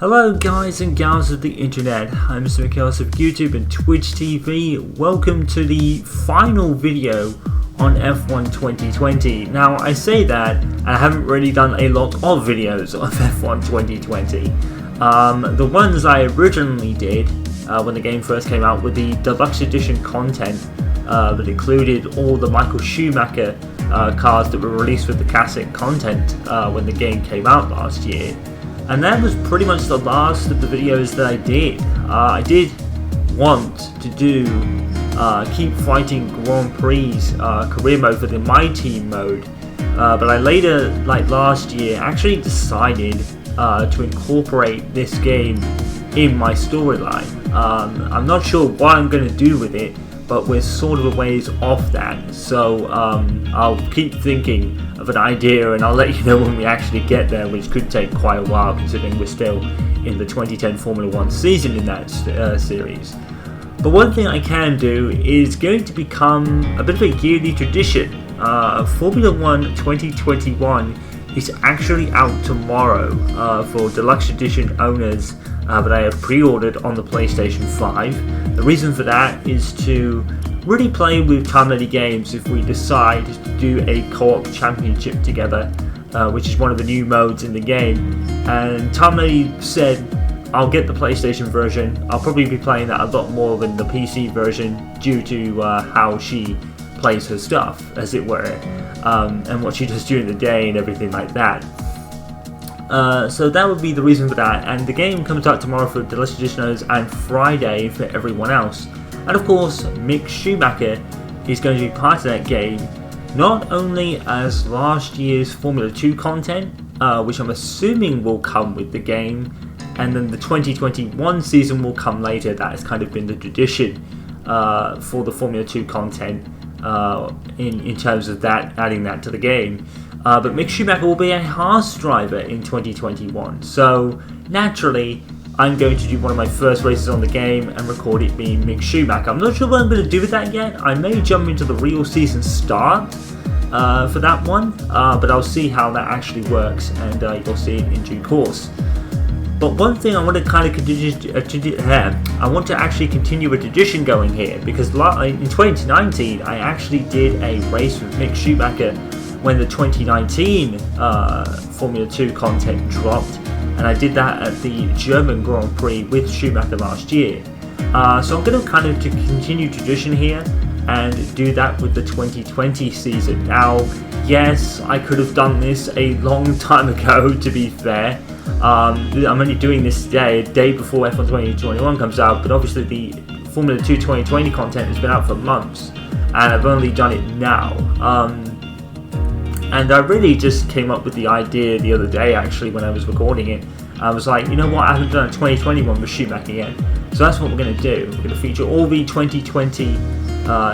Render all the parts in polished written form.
Hello guys and gals of the internet, I'm Mr. Mick of YouTube and Twitch TV. Welcome to the final video on F1 2020. Now I say that, I haven't really done a lot of videos of F1 2020. The ones I originally did when the game first came out were the deluxe edition content that included all the Michael Schuamcher cars that were released with the classic content when the game came out last year. And that was pretty much the last of the videos that I did. I did want to do keep fighting Grand Prix career mode for the My Team mode, but I later, like last year, actually decided to incorporate this game in my storyline. I'm not sure what I'm going to do with it, but we're sort of a ways off that, so I'll keep thinking of an idea and I'll let you know when we actually get there, which could take quite a while considering we're still in the 2010 Formula 1 season in that series. But one thing I can do is going to become a bit of a yearly tradition. Formula 1 2021 is actually out tomorrow for deluxe edition owners that I have pre-ordered on the PlayStation 5. The reason for that is to really play with Time Lady games if we decide to do a co-op championship together, which is one of the new modes in the game. And Time Lady said I'll get the PlayStation version. I'll probably be playing that a lot more than the PC version due to how she plays her stuff, as it were, and what she does during the day and everything like that. So that would be the reason for that, and the game comes out tomorrow for Deluxe Edition owners and Friday for everyone else. And of course, Mick Schuamcher is going to be part of that game, not only as last year's Formula 2 content, which I'm assuming will come with the game, and then the 2021 season will come later. That has kind of been the tradition for the Formula 2 content in terms of that, adding that to the game. But Mick Schuamcher will be a Haas driver in 2021, so naturally I'm going to do one of my first races on the game and record it being Mick Schuamcher. I'm not sure what I'm going to do with that yet. I may jump into the real season start for that one, but I'll see how that actually works, and you'll see it in due course. But one thing I want to kind of I want to actually continue a tradition going here, because in 2019 I actually did a race with Mick Schuamcher when the 2019 Formula 2 content dropped, and I did that at the German Grand Prix with Schumacher last year. So I'm going to kind of continue tradition here and do that with the 2020 season. Now, yes, I could have done this a long time ago, to be fair. I'm only doing this today, a day before F1 2021 comes out, but obviously the Formula 2 2020 content has been out for months, and I've only done it now. And I really just came up with the idea the other day, actually, when I was recording it. I was like, you know what, I haven't done a 2021 with Schumacher yet. So that's what we're going to do. We're going to feature all the 2020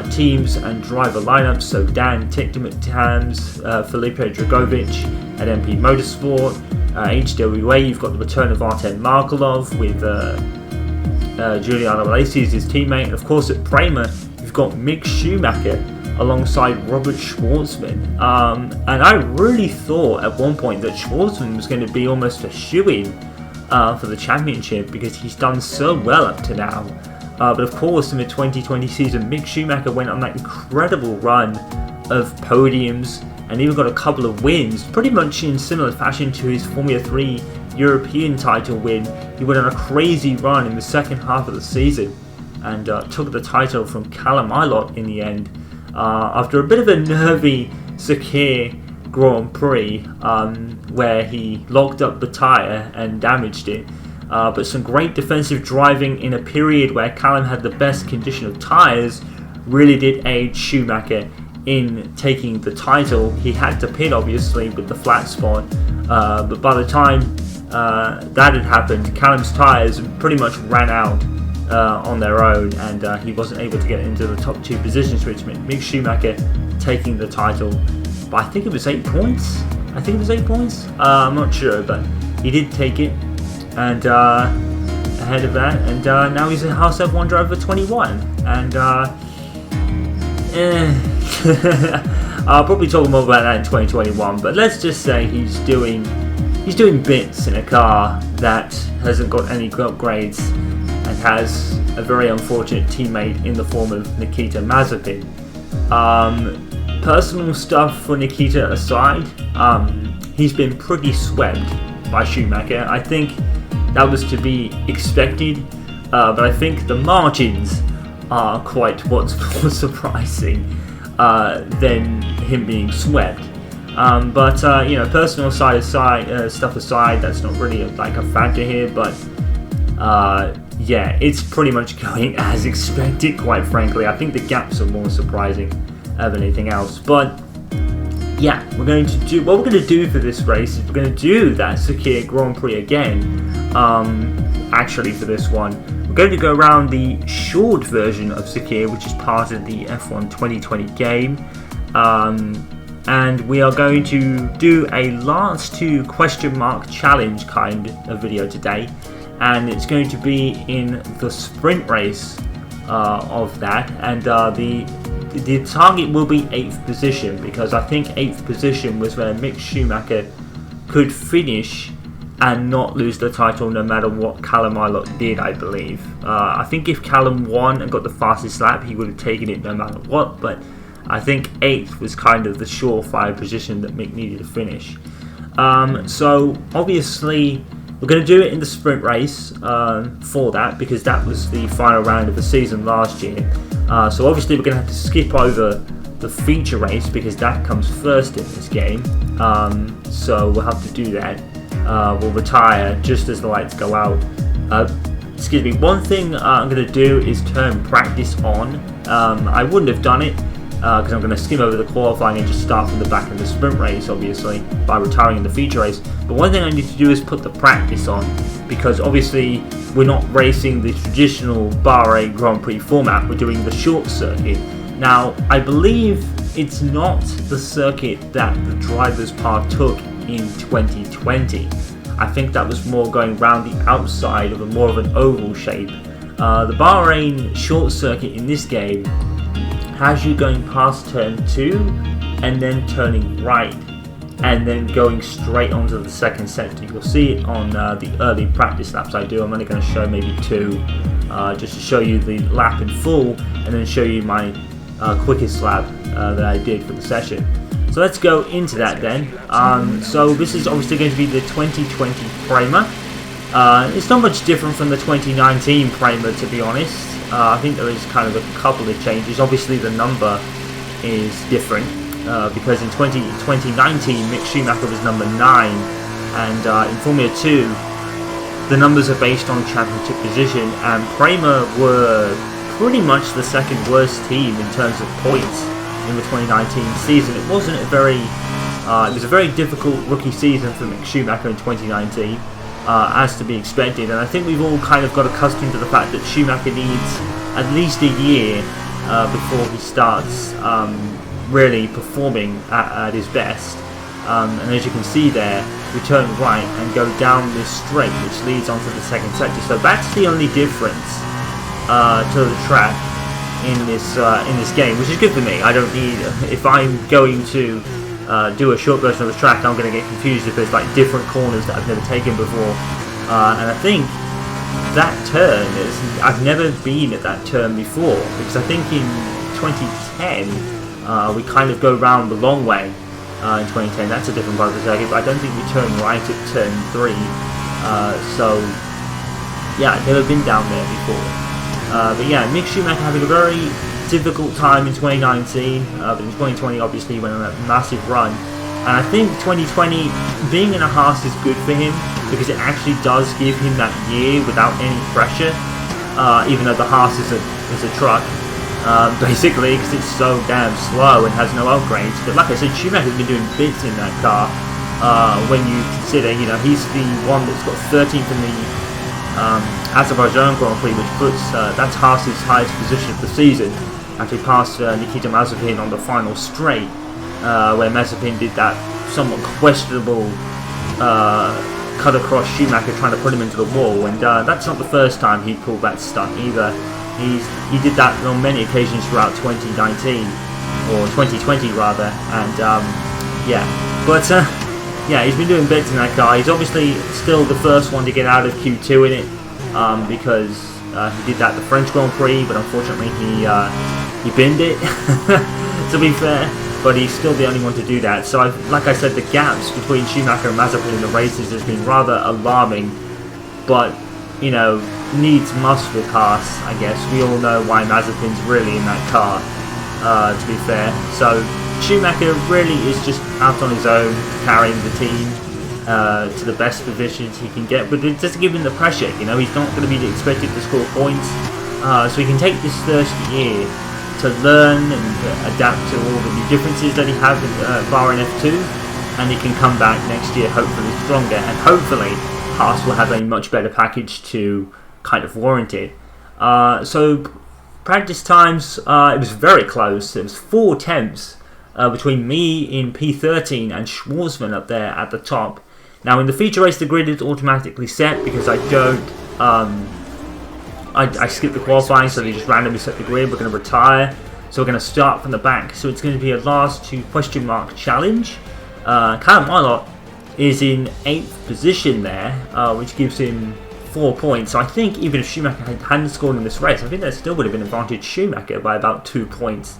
teams and driver lineups. So Dan Ticktum-Tams, Felipe Dragovic at MP Motorsport. HWA, you've got the return of Artem Markelov with Giuliano Alesi as his teammate. And of course at Prema, you've got Mick Schuamcher alongside Robert Schwartzman, and I really thought at one point that Schwartzman was going to be almost a shoo-in for the championship because he's done so well up to now. But of course in the 2020 season, Mick Schuamcher went on that incredible run of podiums and even got a couple of wins, pretty much in similar fashion to his Formula 3 European title win. He went on a crazy run in the second half of the season and took the title from Callum Ilott in the end. After a bit of a nervy Sakir Grand Prix where he locked up the tyre and damaged it, but some great defensive driving in a period where Callum had the best condition of tyres really did aid Schuamcher in taking the title. He had to pit obviously with the flat spot, but by the time that had happened, Callum's tyres pretty much ran out on their own, and he wasn't able to get into the top two positions, which meant Mick Schuamcher taking the title by, I think it was 8 points. I'm not sure, but he did take it, and ahead of that, and now he's a House F1 driver 21, and I'll probably talk more about that in 2021, but let's just say he's doing he's doing bits in a car that hasn't got any upgrades and has a very unfortunate teammate in the form of Nikita Mazepin. Personal stuff for Nikita aside, he's been pretty swept by Schumacher. I think that was to be expected, but I think the margins are quite what's more surprising than him being swept. But personal stuff aside, that's not really like a factor here. But yeah, it's pretty much going as expected, quite frankly. I think the gaps are more surprising than anything else. But yeah, what we're going to do for this race is we're going to do that Sakhir Grand Prix again. Actually, for this one, we're going to go around the short version of Sakhir, which is part of the F1 2020 game. And we are going to do a last two question mark challenge kind of video today, and it's going to be in the sprint race of that, and the target will be 8th position, because I think 8th position was where Mick Schuamcher could finish and not lose the title no matter what Callum Ilott did, I believe. I think if Callum won and got the fastest lap, he would have taken it no matter what, but I think 8th was kind of the surefire position that Mick needed to finish. So obviously we're going to do it in the sprint race for that, because that was the final round of the season last year. So obviously we're going to have to skip over the feature race because that comes first in this game. So we'll have to do that. We'll retire just as the lights go out. Excuse me, one thing I'm going to do is turn practice on. I wouldn't have done it because I'm going to skim over the qualifying and just start from the back of the sprint race, obviously, by retiring in the feature race. But one thing I need to do is put the practice on, because obviously we're not racing the traditional Bahrain Grand Prix format, we're doing the short circuit. Now, I believe it's not the circuit that the drivers partook in 2020. I think that was more going round the outside of more of an oval shape. The Bahrain short circuit in this game has you going past turn 2 and then turning right and then going straight onto the second sector. You'll see it on the early practice laps I do. I'm only going to show maybe 2 just to show you the lap in full and then show you my quickest lap that I did for the session. So let's go into that then. So this is obviously going to be the 2020 Prema. It's not much different from the 2019 Prema, to be honest. I think there is kind of a couple of changes. Obviously the number is different because in 2019 Mick Schuamcher was number 9, and in Formula 2 the numbers are based on championship position, and Prema were pretty much the second worst team in terms of points in the 2019 season. It wasn't a very it was a very difficult rookie season for Mick Schuamcher in 2019. As to be expected, and I think we've all kind of got accustomed to the fact that Schumacher needs at least a year before he starts really performing at his best. And as you can see there, we turn right and go down this straight which leads onto the second sector. So that's the only difference to the track in this game, which is good for me. I don't need, if I'm going to do a short version of the track, I'm going to get confused if there's like different corners that I've never taken before. And I think that turn is, I've never been at that turn before, because I think in 2010 we kind of go round the long way. In 2010, that's a different part of the circuit, but I don't think we turn right at turn 3. So yeah, I've never been down there before. But yeah, Mick Schuamcher having a very difficult time in 2019, but in 2020 obviously he went on a massive run, and I think 2020 being in a Haas is good for him because it actually does give him that year without any pressure, even though the Haas is a truck basically, because it's so damn slow and has no upgrades. But like I said, Schumacher's been doing bits in that car when you consider, you know, he's the one that's got 13th in the Azerbaijan Grand Prix, which puts that's Haas's highest position of the season, after he passed Nikita Mazepin on the final straight, where Mazepin did that somewhat questionable cut across Schumacher trying to put him into the wall, and that's not the first time he pulled that stunt either. He did that on many occasions throughout 2019, or 2020 rather, and yeah, but yeah, he's been doing bits in that car. He's obviously still the first one to get out of Q2 in it, because he did that at the French Grand Prix, but unfortunately he binned it, to be fair. But he's still the only one to do that. So, like I said, the gaps between Schumacher and Mazepin in the races has been rather alarming. But, you know, needs must with Haas, I guess. We all know why Mazepin's really in that car, to be fair. So, Schumacher really is just out on his own, carrying the team to the best positions he can get. But it doesn't give him the pressure, you know. He's not going to be expected to score points. So he can take this first year to learn and adapt to all the new differences that he has in Bahrain F2, and he can come back next year hopefully stronger, and hopefully Haas will have a much better package to kind of warrant it. So practice times, it was very close. It was 4 tenths between me in P13 and Schwarzman up there at the top. Now in the feature race the grid is automatically set because I don't I skipped the qualifying, so they just randomly set the grid. We're going to retire, so we're going to start from the back. So it's going to be a last 2 question mark challenge. Callum Milot is in 8th position there, which gives him 4 points. So I think even if Schumacher hadn't scored in this race, I think that still would have been advantage Schumacher by about 2 points.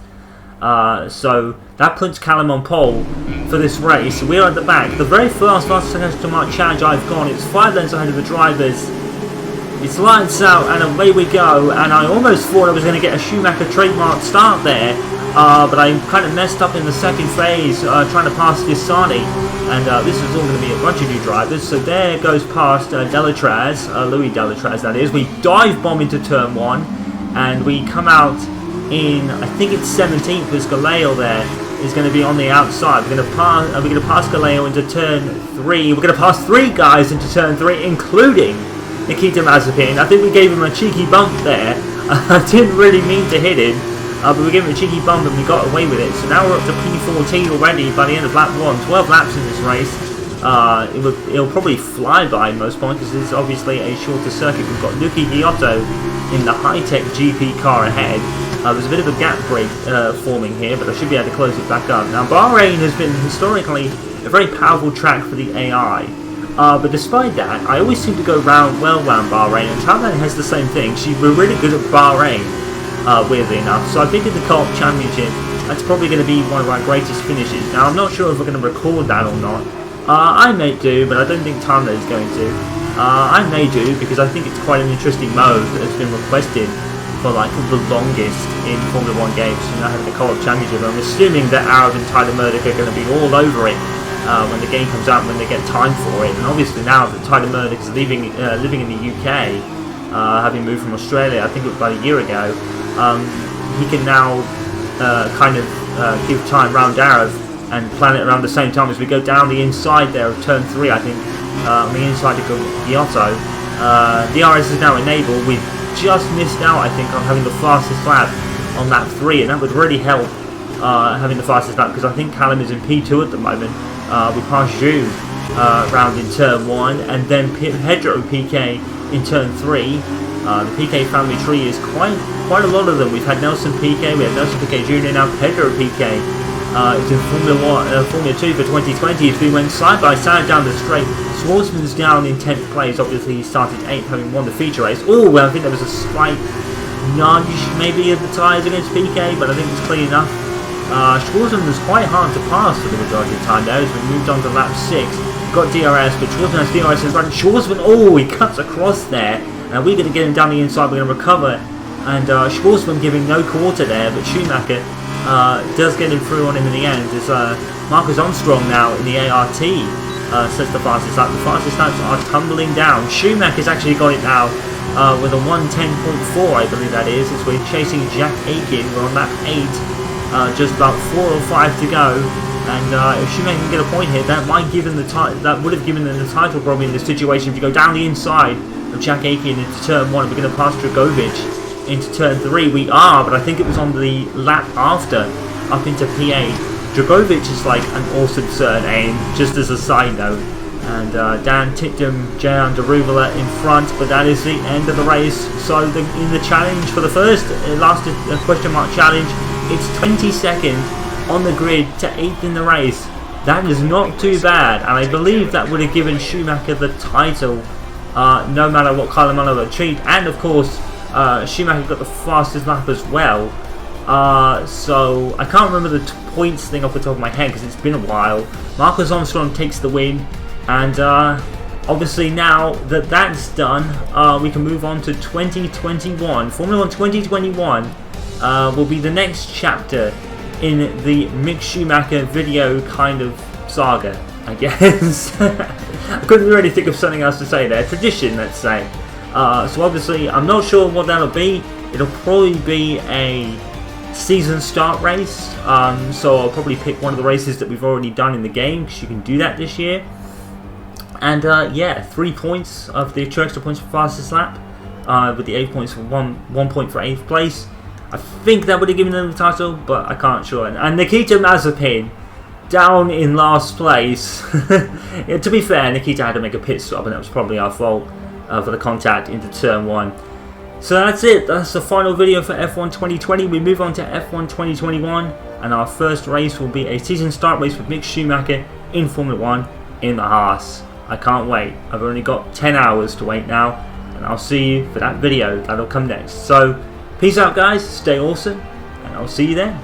So that puts Callum on pole for this race. We're at the back. The very first last question mark challenge I've gone, it's 5 lengths ahead of the drivers. It's lights out and away we go, and I almost thought I was going to get a Schumacher trademark start there, but I kind of messed up in the second phase trying to pass Gisani, and this is all going to be a bunch of new drivers. So there goes past Delatraz, Louis Delatraz that is. We dive bomb into turn 1, and we come out in, I think it's 17th, because Galeo there is going to be on the outside. We're going to pass Galeo into turn 3. We're going to pass 3 guys into turn 3, including Nikita Mazepin. I think we gave him a cheeky bump there. I didn't really mean to hit him, but we gave him a cheeky bump and we got away with it. So now we're up to P14 already by the end of lap 1. 12 laps in this race. It'll probably fly by most points because this is obviously a shorter circuit. We've got Yuki Giotto in the high-tech GP car ahead. There's a bit of a gap break forming here, but I should be able to close it back up. Now, Bahrain has been historically a very powerful track for the AI. But despite that, I always seem to go well round Bahrain, and Thailand has the same thing. We're really good at Bahrain, weirdly enough. So I think in the Co-op Championship, that's probably going to be one of our greatest finishes. Now, I'm not sure if we're going to record that or not. I may do, but I don't think Thailand is going to. I may do, because I think it's quite an interesting mode that has been requested for like the longest in Formula 1 games. You know, having the Co-op Championship. I'm assuming that Arab and Tyler Murdoch are going to be all over it when the game comes out, when they get time for it. And obviously now that Tyler Murdoch is living in the UK, having moved from Australia, I think it was about a year ago, he can now give time round Arab and plan it around the same time as we go down the inside there of turn 3, I think, on the inside of Giotto. DRS is now enabled. We've just missed out, I think, on having the fastest lap on lap 3, and that would really help having the fastest lap, because I think Callum is in P2 at the moment. We passed Zhu round in turn 1, and then Pedro PK in turn 3. The PK family tree is quite a lot of them. We've had Nelson PK, we have Nelson PK Jr. now. Pedro PK is in Formula 2 for 2020. As we went side by side down the straight, Schwarzman's down in 10th place. Obviously he started 8th, having won the feature race. Oh, well, I think there was a slight nudge maybe of the tyres against PK, but I think it's clean enough. Schwarzman was quite hard to pass for the majority of the time there as we moved on to lap 6. We've got DRS, but Schwarzman has DRS in front. Schwarzman, oh, he cuts across there. And we're going to get him down the inside, we're going to recover. And Schwarzman giving no quarter there, but Schumacher does get him through on him in the end. As Marcus Armstrong now in the ART sets the fastest lap. The fastest laps are tumbling down. Schumacher's actually got it now with a 1:10.4, I believe that is, as we're chasing Jack Aitken. We're on lap 8. Just about 4 or 5 to go, and if Schumacher can get a point here, that might give him that would have given them the title probably in this situation. If you go down the inside of Jack Aitken into turn 1, we're going to pass Dragovic into turn 3. We are, but I think it was on the lap after, up into P8. Dragovic is like an awesome surname, just as a side note. And Dan Tipton, Jan Deruvala in front, but that is the end of the race. So in the challenge for the last question mark challenge, it's 22nd on the grid to 8th in the race. That is not too bad, and I believe that would have given Schumacher the title, no matter what Kyler Muller achieved. And of course, Schumacher got the fastest lap as well. So I can't remember the points thing off the top of my head because it's been a while. Marcus Armstrong takes the win, and obviously now that that's done, we can move on to 2021. Formula 1 2021 will be the next chapter in the Mick Schumacher video kind of saga, I guess. I couldn't really think of something else to say there. Tradition, let's say. So obviously, I'm not sure what that'll be. It'll probably be a season start race. So I'll probably pick one of the races that we've already done in the game, because you can do that this year. And yeah, 3 points of the 2 extra points for fastest lap, with the 8 points for one point for 8th place. I think that would have given them the title, but I can't sure. And Nikita Mazepin down in last place. Yeah, to be fair, Nikita had to make a pit stop, and that was probably our fault for the contact into turn 1. So that's it. That's the final video for F1 2020. We move on to F1 2021, and our first race will be a season start race with Mick Schumacher in Formula 1 in the Haas. I can't wait. I've only got 10 hours to wait now, and I'll see you for that video that'll come next. So peace out, guys, stay awesome, and I'll see you then.